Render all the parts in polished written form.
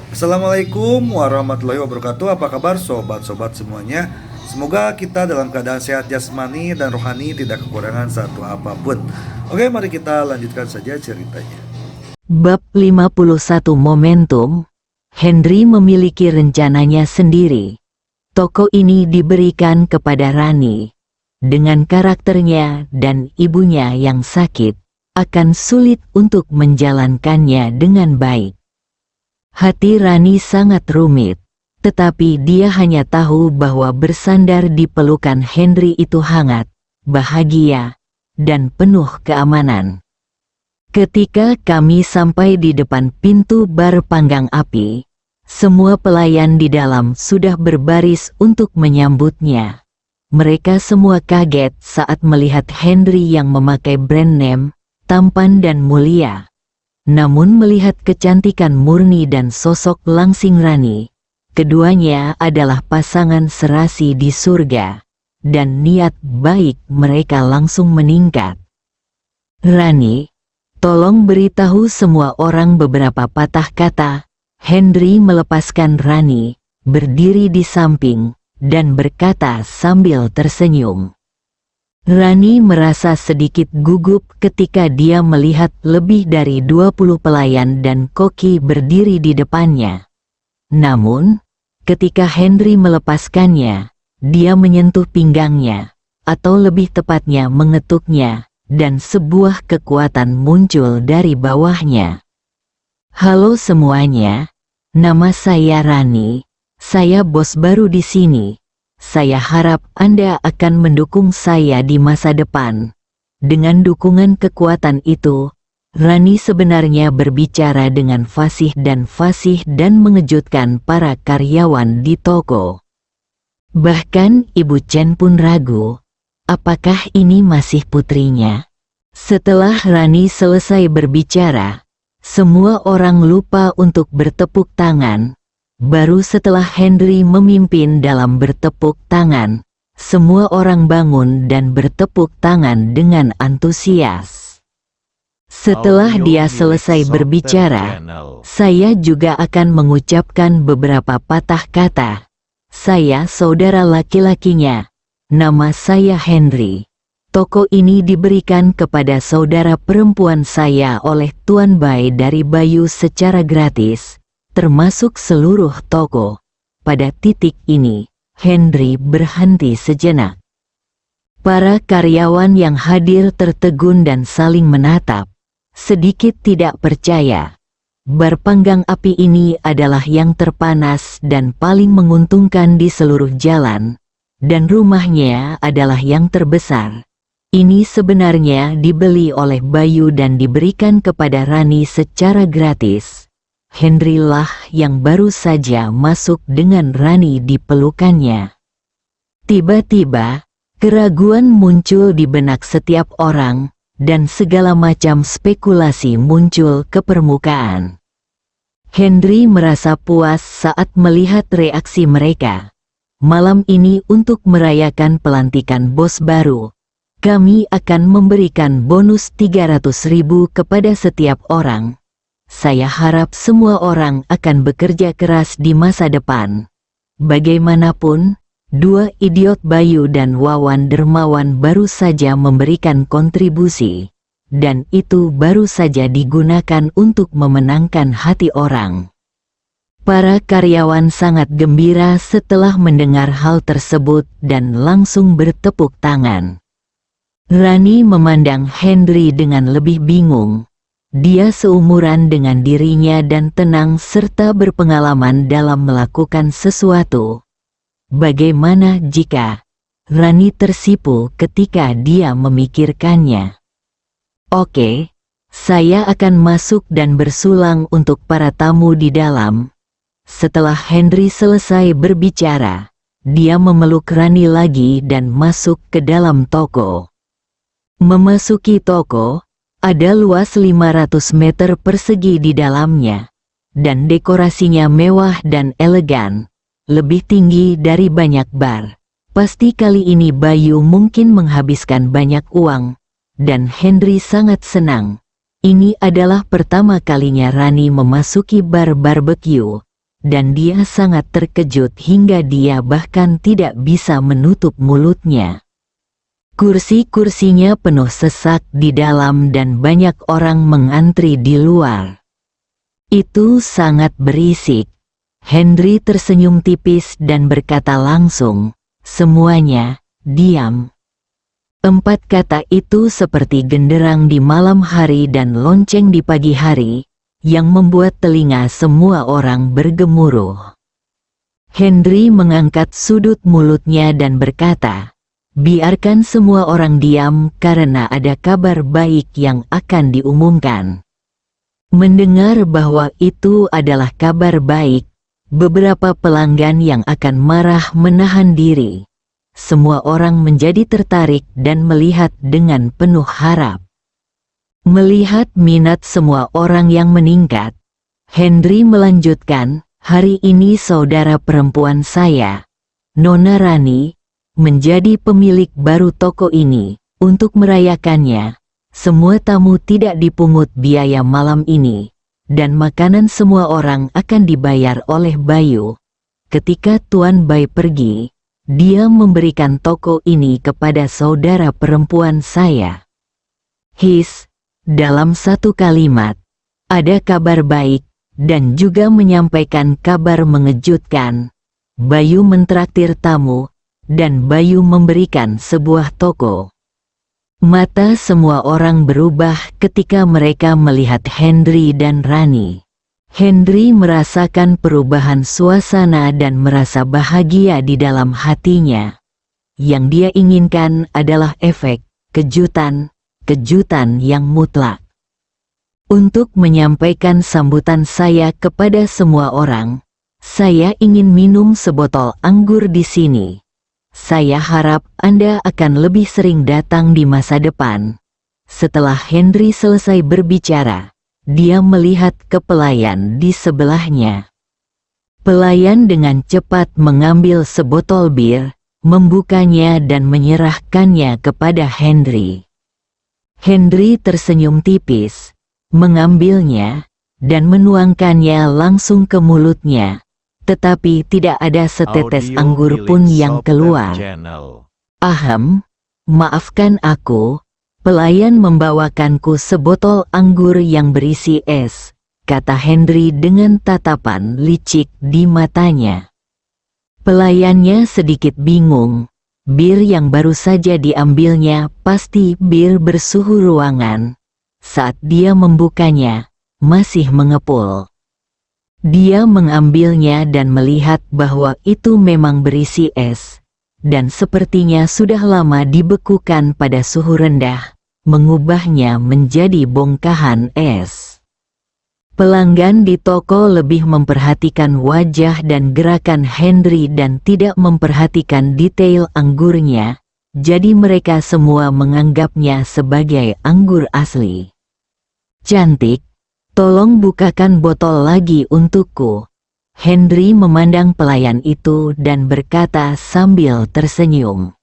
Assalamualaikum warahmatullahi wabarakatuh. Apa kabar sobat-sobat semuanya? Semoga kita dalam keadaan sehat jasmani dan rohani, tidak kekurangan satu apapun. Oke, mari kita lanjutkan saja ceritanya. Bab 51 Momentum. Henry memiliki rencananya sendiri. Toko ini diberikan kepada Rani. Dengan karakternya dan ibunya yang sakit, akan sulit untuk menjalankannya dengan baik. Hati Rani sangat rumit, tetapi dia hanya tahu bahwa bersandar di pelukan Henry itu hangat, bahagia, dan penuh keamanan. Ketika kami sampai di depan pintu bar Panggang Api, semua pelayan di dalam sudah berbaris untuk menyambutnya. Mereka semua kaget saat melihat Henry yang memakai brand name, tampan dan mulia. Namun melihat kecantikan murni dan sosok langsing Rani, keduanya adalah pasangan serasi di surga, dan niat baik mereka langsung meningkat. "Rani, tolong beritahu semua orang beberapa patah kata." Henry melepaskan Rani, berdiri di samping, dan berkata sambil tersenyum. Rani merasa sedikit gugup ketika dia melihat lebih dari 20 pelayan dan koki berdiri di depannya. Namun, ketika Henry melepaskannya, dia menyentuh pinggangnya, atau lebih tepatnya mengetuknya, dan sebuah kekuatan muncul dari bawahnya. "Halo semuanya, nama saya Rani. Saya bos baru di sini. Saya harap Anda akan mendukung saya di masa depan." Dengan dukungan kekuatan itu, Rani sebenarnya berbicara dengan fasih dan mengejutkan para karyawan di toko. Bahkan Ibu Chen pun ragu, apakah ini masih putrinya? Setelah Rani selesai berbicara, semua orang lupa untuk bertepuk tangan. Baru setelah Henry memimpin dalam bertepuk tangan, semua orang bangun dan bertepuk tangan dengan antusias. Setelah dia selesai berbicara, saya juga akan mengucapkan beberapa patah kata. Saya saudara laki-lakinya. Nama saya Henry. Toko ini diberikan kepada saudara perempuan saya oleh Tuan Bai dari Bayu secara gratis, termasuk seluruh toko. Pada titik ini, Henry berhenti sejenak. Para karyawan yang hadir tertegun dan saling menatap, sedikit tidak percaya. Bar Panggang Api ini adalah yang terpanas dan paling menguntungkan di seluruh jalan, dan rumahnya adalah yang terbesar. Ini sebenarnya dibeli oleh Bayu dan diberikan kepada Rani secara gratis. Henry lah yang baru saja masuk dengan Rani di pelukannya. Tiba-tiba, keraguan muncul di benak setiap orang, dan segala macam spekulasi muncul ke permukaan. Henry merasa puas saat melihat reaksi mereka. "Malam ini untuk merayakan pelantikan bos baru, kami akan memberikan bonus 300.000 kepada setiap orang. Saya harap semua orang akan bekerja keras di masa depan." Bagaimanapun, dua idiot Bayu dan Wawan Dermawan baru saja memberikan kontribusi, dan itu baru saja digunakan untuk memenangkan hati orang. Para karyawan sangat gembira setelah mendengar hal tersebut dan langsung bertepuk tangan. Rani memandang Henry dengan lebih bingung. Dia seumuran dengan dirinya dan tenang serta berpengalaman dalam melakukan sesuatu. Bagaimana jika Rani tersipu ketika dia memikirkannya? "Oke, saya akan masuk dan bersulang untuk para tamu di dalam." Setelah Henry selesai berbicara, dia memeluk Rani lagi dan masuk ke dalam toko. Memasuki toko, ada luas 500 meter persegi di dalamnya, dan dekorasinya mewah dan elegan, lebih tinggi dari banyak bar. Pasti kali ini Bayu mungkin menghabiskan banyak uang, dan Henry sangat senang. Ini adalah pertama kalinya Rani memasuki bar barbecue, dan dia sangat terkejut hingga dia bahkan tidak bisa menutup mulutnya. Kursi-kursinya penuh sesak di dalam dan banyak orang mengantri di luar. Itu sangat berisik. Henry tersenyum tipis dan berkata langsung, "Semuanya, diam." 4 kata itu seperti genderang di malam hari dan lonceng di pagi hari, yang membuat telinga semua orang bergemuruh. Henry mengangkat sudut mulutnya dan berkata, "Biarkan semua orang diam karena ada kabar baik yang akan diumumkan." Mendengar bahwa itu adalah kabar baik, beberapa pelanggan yang akan marah menahan diri. Semua orang menjadi tertarik dan melihat dengan penuh harap. Melihat minat semua orang yang meningkat, Henry melanjutkan, "Hari ini saudara perempuan saya, Nona Rani, menjadi pemilik baru toko ini. Untuk merayakannya, semua tamu tidak dipungut biaya malam ini, dan makanan semua orang akan dibayar oleh Bayu. Ketika Tuan Bai pergi, dia memberikan toko ini kepada saudara perempuan saya." Dalam satu kalimat, ada kabar baik, dan juga menyampaikan kabar mengejutkan. Bayu mentraktir tamu, dan Bayu memberikan sebuah toko. Mata semua orang berubah ketika mereka melihat Henry dan Rani. Henry merasakan perubahan suasana dan merasa bahagia di dalam hatinya. Yang dia inginkan adalah efek kejutan yang mutlak. Untuk menyampaikan sambutan saya kepada semua orang, saya ingin minum sebotol anggur di sini. Saya harap Anda akan lebih sering datang di masa depan. Setelah Henry selesai berbicara, dia melihat ke pelayan di sebelahnya. Pelayan dengan cepat mengambil sebotol bir, membukanya dan menyerahkannya kepada Henry. Henry tersenyum tipis, mengambilnya, dan menuangkannya langsung ke mulutnya, tetapi tidak ada setetes anggur pun yang keluar. "Ahem, maafkan aku. Pelayan membawakanku sebotol anggur yang berisi es," kata Henry dengan tatapan licik di matanya. Pelayannya sedikit bingung. Bir yang baru saja diambilnya pasti bir bersuhu ruangan. Saat dia membukanya, masih mengepul. Dia mengambilnya dan melihat bahwa itu memang berisi es, dan sepertinya sudah lama dibekukan pada suhu rendah, mengubahnya menjadi bongkahan es. Pelanggan di toko lebih memperhatikan wajah dan gerakan Henry dan tidak memperhatikan detail anggurnya, jadi mereka semua menganggapnya sebagai anggur asli. "Cantik, tolong bukakan botol lagi untukku." Henry memandang pelayan itu dan berkata sambil tersenyum.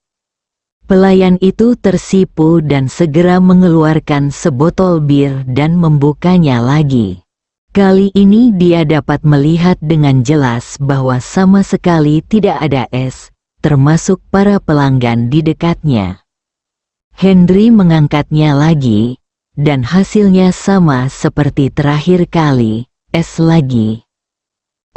Pelayan itu tersipu dan segera mengeluarkan sebotol bir dan membukanya lagi. Kali ini dia dapat melihat dengan jelas bahwa sama sekali tidak ada es, termasuk para pelanggan di dekatnya. Henry mengangkatnya lagi, dan hasilnya sama seperti terakhir kali, es lagi.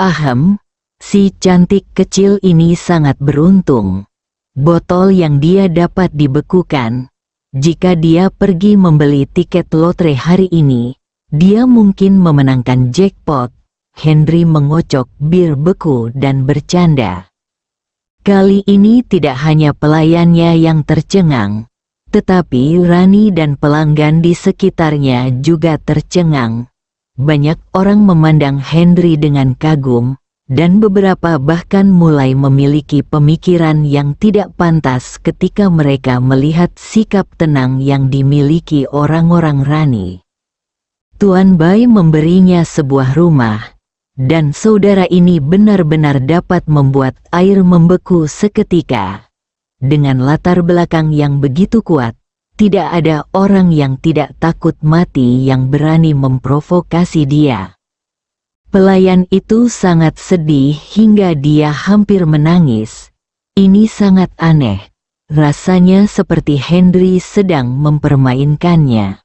"Ahem, si cantik kecil ini sangat beruntung. Botol yang dia dapat dibekukan. Jika dia pergi membeli tiket lotre hari ini, dia mungkin memenangkan jackpot." Henry mengocok bir beku dan bercanda. Kali ini tidak hanya pelayannya yang tercengang, tetapi Rani dan pelanggan di sekitarnya juga tercengang. Banyak orang memandang Henry dengan kagum, dan beberapa bahkan mulai memiliki pemikiran yang tidak pantas ketika mereka melihat sikap tenang yang dimiliki orang-orang Rani. Tuan Bai memberinya sebuah rumah, dan saudara ini benar-benar dapat membuat air membeku seketika. Dengan latar belakang yang begitu kuat, tidak ada orang yang tidak takut mati yang berani memprovokasi dia. Pelayan itu sangat sedih hingga dia hampir menangis. Ini sangat aneh. Rasanya seperti Henry sedang mempermainkannya.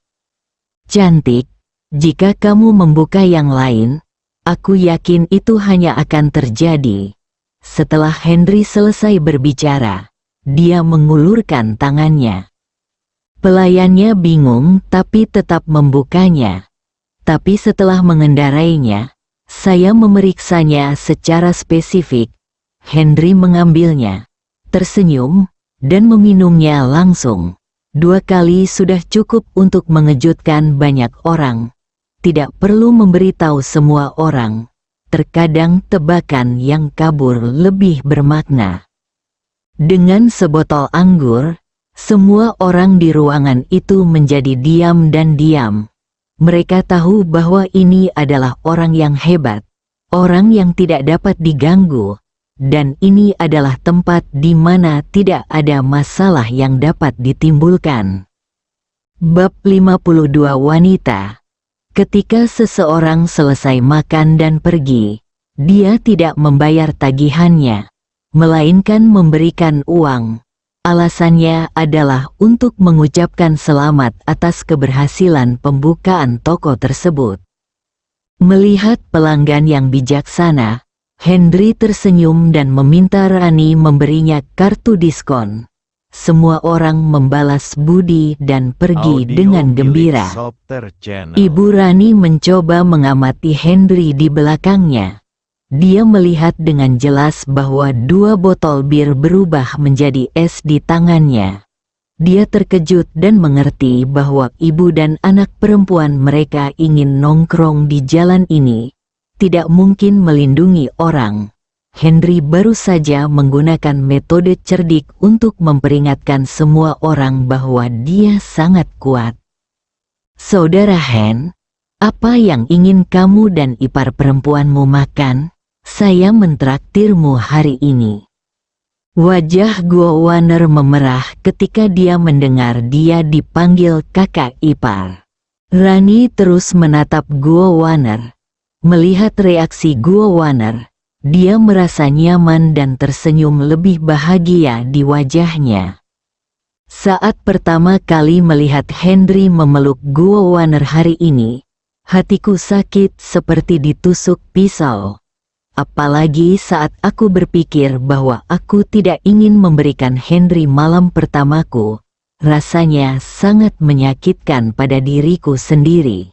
Cantik, jika kamu membuka yang lain, aku yakin itu hanya akan terjadi. Setelah Henry selesai berbicara, dia mengulurkan tangannya. Pelayannya bingung tapi tetap membukanya. Tapi setelah mengendarainya, saya memeriksanya secara spesifik. Henry mengambilnya, tersenyum, dan meminumnya langsung. 2 kali sudah cukup untuk mengejutkan banyak orang. Tidak perlu memberitahu semua orang. Terkadang tebakan yang kabur lebih bermakna. Dengan sebotol anggur, semua orang di ruangan itu menjadi diam dan diam. Mereka tahu bahwa ini adalah orang yang hebat, orang yang tidak dapat diganggu, dan ini adalah tempat di mana tidak ada masalah yang dapat ditimbulkan. Bab 52 Wanita. Ketika seseorang selesai makan dan pergi, dia tidak membayar tagihannya, melainkan memberikan uang. Alasannya adalah untuk mengucapkan selamat atas keberhasilan pembukaan toko tersebut. Melihat pelanggan yang bijaksana, Henry tersenyum dan meminta Rani memberinya kartu diskon. Semua orang membalas budi dan pergi dengan gembira. Ibu Rani mencoba mengamati Henry di belakangnya. Dia melihat dengan jelas bahwa 2 botol bir berubah menjadi es di tangannya. Dia terkejut dan mengerti bahwa ibu dan anak perempuan mereka ingin nongkrong di jalan ini. Tidak mungkin melindungi orang. Henry baru saja menggunakan metode cerdik untuk memperingatkan semua orang bahwa dia sangat kuat. Saudara Hen, apa yang ingin kamu dan ipar perempuanmu makan? Saya mentraktirmu hari ini. Wajah Guo Waner memerah ketika dia mendengar dia dipanggil kakak ipar. Rani terus menatap Guo Waner. Melihat reaksi Guo Waner, dia merasa nyaman dan tersenyum lebih bahagia di wajahnya. Saat pertama kali melihat Henry memeluk Guo Waner hari ini, hatiku sakit seperti ditusuk pisau. Apalagi saat aku berpikir bahwa aku tidak ingin memberikan Henry malam pertamaku, rasanya sangat menyakitkan pada diriku sendiri.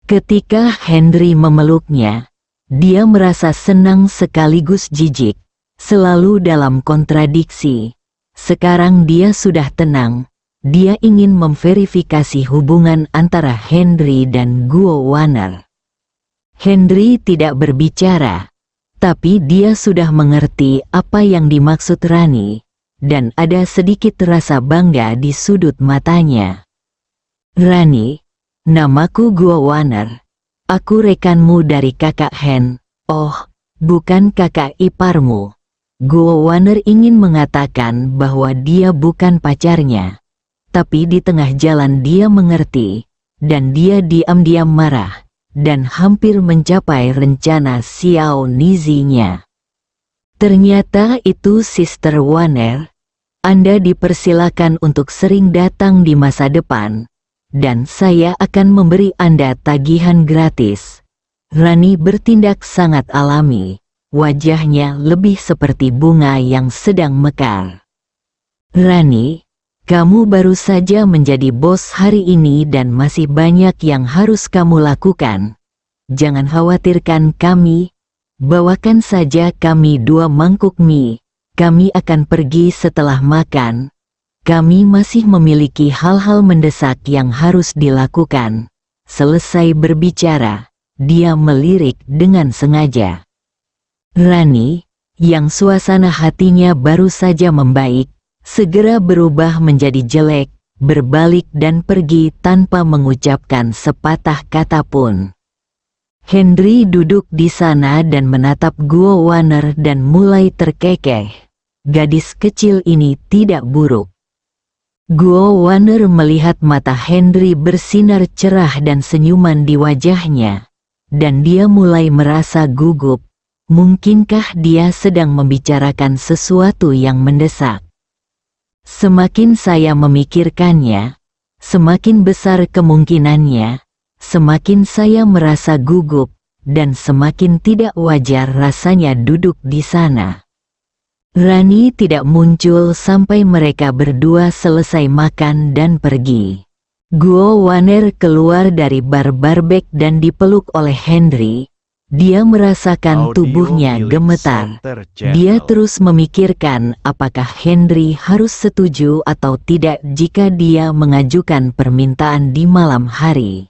Ketika Henry memeluknya, dia merasa senang sekaligus jijik, selalu dalam kontradiksi. Sekarang dia sudah tenang, dia ingin memverifikasi hubungan antara Henry dan Guo Waner. Henry tidak berbicara, tapi dia sudah mengerti apa yang dimaksud Rani, dan ada sedikit rasa bangga di sudut matanya. Rani, namaku Guo Waner. Aku rekanmu dari kakak Hen. Oh, bukan kakak iparmu. Guo Waner ingin mengatakan bahwa dia bukan pacarnya, tapi di tengah jalan dia mengerti, dan dia diam-diam marah dan hampir mencapai rencana Xiao Nizi-nya. Ternyata itu Sister Waner. Anda dipersilakan untuk sering datang di masa depan, dan saya akan memberi Anda tagihan gratis. Rani bertindak sangat alami, wajahnya lebih seperti bunga yang sedang mekar. Rani, kamu baru saja menjadi bos hari ini dan masih banyak yang harus kamu lakukan. Jangan khawatirkan kami. Bawakan saja kami 2 mangkuk mie. Kami akan pergi setelah makan. Kami masih memiliki hal-hal mendesak yang harus dilakukan. Selesai berbicara, dia melirik dengan sengaja. Rani, yang suasana hatinya baru saja membaik, segera berubah menjadi jelek, berbalik dan pergi tanpa mengucapkan sepatah kata pun. Henry duduk di sana dan menatap Guo Waner dan mulai terkekeh. Gadis kecil ini tidak buruk. Guo Waner melihat mata Henry bersinar cerah dan senyuman di wajahnya. dan dia mulai merasa gugup. Mungkinkah dia sedang membicarakan sesuatu yang mendesak? Semakin saya memikirkannya, semakin besar kemungkinannya, semakin saya merasa gugup, dan semakin tidak wajar rasanya duduk di sana. Rani tidak muncul sampai mereka berdua selesai makan dan pergi. Guo Waner keluar dari bar barbek dan dipeluk oleh Henry. Dia merasakan tubuhnya gemetar. Dia terus memikirkan apakah Henry harus setuju atau tidak jika dia mengajukan permintaan di malam hari.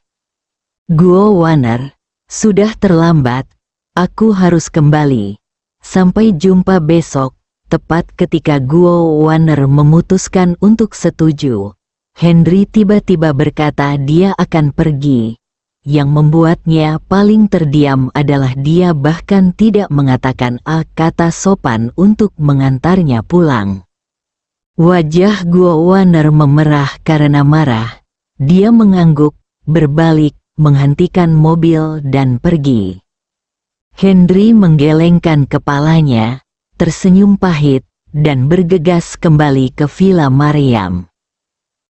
Guo Waner, sudah terlambat, aku harus kembali. Sampai jumpa besok. Tepat ketika Guo Waner memutuskan untuk setuju, Henry tiba-tiba berkata dia akan pergi. Yang membuatnya paling terdiam adalah dia bahkan tidak mengatakan kata sopan untuk mengantarnya pulang. Wajah Guo Waner memerah karena marah. Dia mengangguk, berbalik, menghentikan mobil dan pergi. Henry menggelengkan kepalanya, tersenyum pahit, dan bergegas kembali ke Villa Mariam.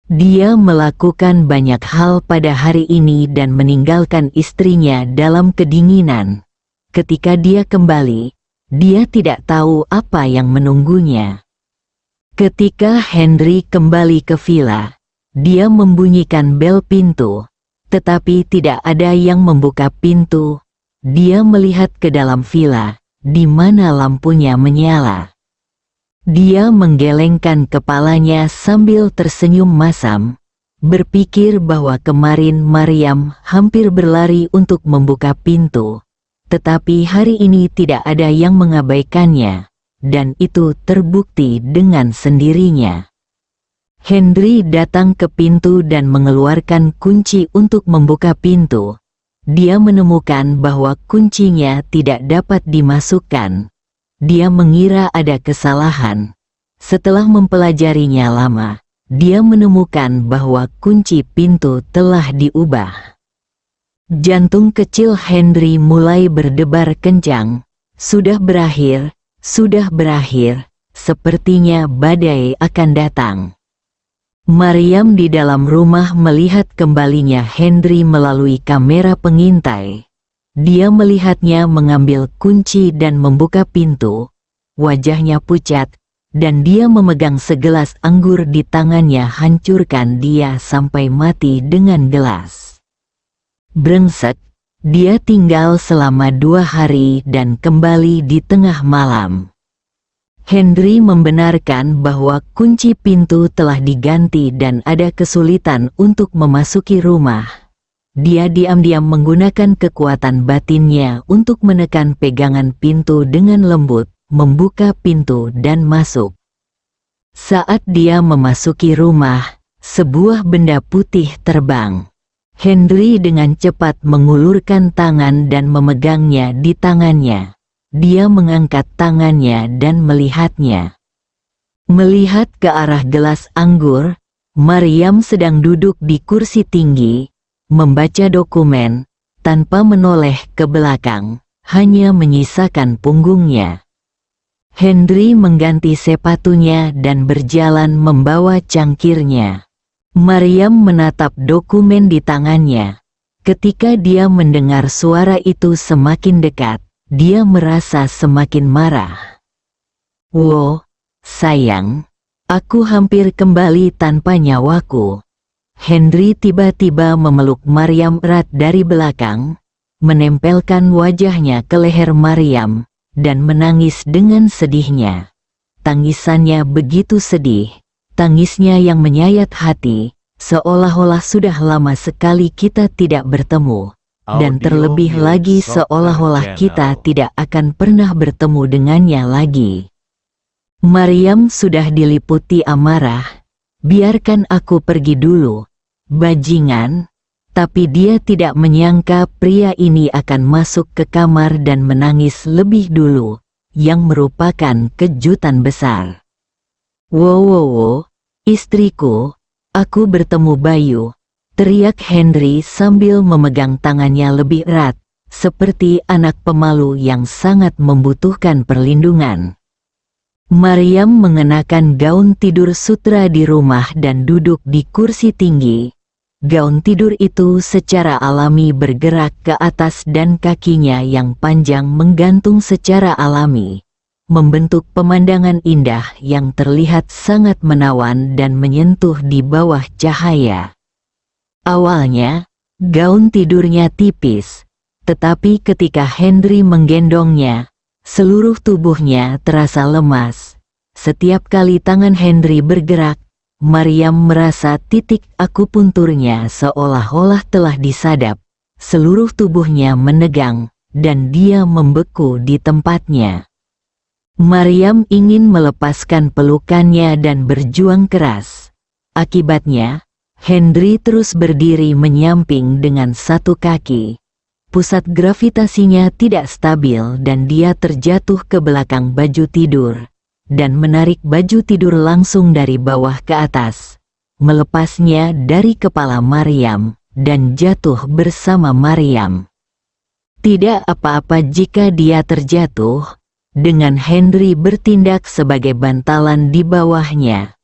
Dia melakukan banyak hal pada hari ini dan meninggalkan istrinya dalam kedinginan. Ketika dia kembali, dia tidak tahu apa yang menunggunya. Ketika Henry kembali ke villa, dia membunyikan bel pintu, tetapi tidak ada yang membuka pintu. Dia melihat ke dalam villa, di mana lampunya menyala. Dia menggelengkan kepalanya sambil tersenyum masam, berpikir bahwa kemarin Mariam hampir berlari untuk membuka pintu, tetapi hari ini tidak ada yang mengabaikannya, dan itu terbukti dengan sendirinya. Henry datang ke pintu dan mengeluarkan kunci untuk membuka pintu. Dia menemukan bahwa kuncinya tidak dapat dimasukkan. Dia mengira ada kesalahan. Setelah mempelajarinya lama, dia menemukan bahwa kunci pintu telah diubah. Jantung kecil Henry mulai berdebar kencang. Sudah berakhir, sepertinya badai akan datang. Mariam di dalam rumah melihat kembalinya Henry melalui kamera pengintai. Dia melihatnya mengambil kunci dan membuka pintu. Wajahnya pucat, dan dia memegang segelas anggur di tangannya. Hancurkan dia sampai mati dengan gelas. Brengsek, dia tinggal selama 2 hari dan kembali di tengah malam. Henry membenarkan bahwa kunci pintu telah diganti dan ada kesulitan untuk memasuki rumah. Dia diam-diam menggunakan kekuatan batinnya untuk menekan pegangan pintu dengan lembut, membuka pintu dan masuk. Saat dia memasuki rumah, sebuah benda putih terbang. Henry dengan cepat mengulurkan tangan dan memegangnya di tangannya. Dia mengangkat tangannya dan melihatnya. Melihat ke arah gelas anggur, Mariam sedang duduk di kursi tinggi, membaca dokumen, tanpa menoleh ke belakang, hanya menyisakan punggungnya. Henry mengganti sepatunya dan berjalan membawa cangkirnya. Mariam menatap dokumen di tangannya. Ketika dia mendengar suara itu semakin dekat, dia merasa semakin marah. "Wow, sayang, aku hampir kembali tanpa nyawaku." Henry tiba-tiba memeluk Mariam erat dari belakang, menempelkan wajahnya ke leher Mariam, dan menangis dengan sedihnya. Tangisannya begitu sedih, tangisnya yang menyayat hati, seolah-olah sudah lama sekali kita tidak bertemu, dan terlebih lagi seolah-olah kita tidak akan pernah bertemu dengannya lagi. Mariam sudah diliputi amarah. "Biarkan aku pergi dulu, bajingan." Tapi dia tidak menyangka pria ini akan masuk ke kamar dan menangis lebih dulu, yang merupakan kejutan besar. Wow, istriku, aku bertemu Bayu," teriak Henry sambil memegang tangannya lebih erat. seperti anak pemalu yang sangat membutuhkan perlindungan. Maryam mengenakan gaun tidur sutra di rumah dan duduk di kursi tinggi. Gaun tidur itu secara alami bergerak ke atas dan kakinya yang panjang menggantung secara alami, membentuk pemandangan indah yang terlihat sangat menawan dan menyentuh di bawah cahaya. Awalnya, gaun tidurnya tipis, tetapi ketika Henry menggendongnya, seluruh tubuhnya terasa lemas. Setiap kali tangan Henry bergerak, Maryam merasa titik akupunturnya seolah-olah telah disadap. Seluruh tubuhnya menegang, dan dia membeku di tempatnya. Maryam ingin melepaskan pelukannya dan berjuang keras. Akibatnya, Henry terus berdiri menyamping dengan satu kaki. Pusat gravitasinya tidak stabil dan dia terjatuh ke belakang baju tidur, dan menarik baju tidur langsung dari bawah ke atas, melepasnya dari kepala Maryam, dan jatuh bersama Maryam. Tidak apa-apa jika dia terjatuh, dengan Henry bertindak sebagai bantalan di bawahnya.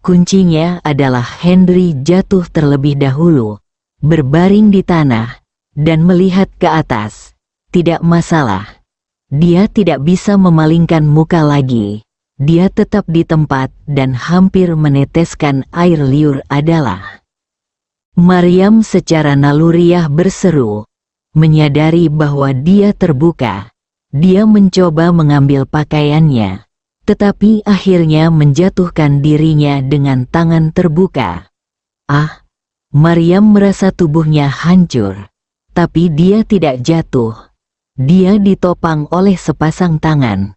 Kuncinya adalah Henry jatuh terlebih dahulu, berbaring di tanah, dan melihat ke atas. Tidak masalah. Dia tidak bisa memalingkan muka lagi. Dia tetap di tempat dan hampir meneteskan air liur adalah. Maryam secara naluriah berseru, menyadari bahwa dia terbuka. Dia mencoba mengambil pakaiannya, tetapi akhirnya menjatuhkan dirinya dengan tangan terbuka. Ah, Maryam merasa tubuhnya hancur, tapi dia tidak jatuh. Dia ditopang oleh sepasang tangan,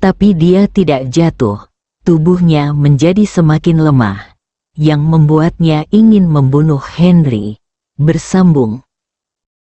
tapi dia tidak jatuh. Tubuhnya menjadi semakin lemah, yang membuatnya ingin membunuh Henry. Bersambung.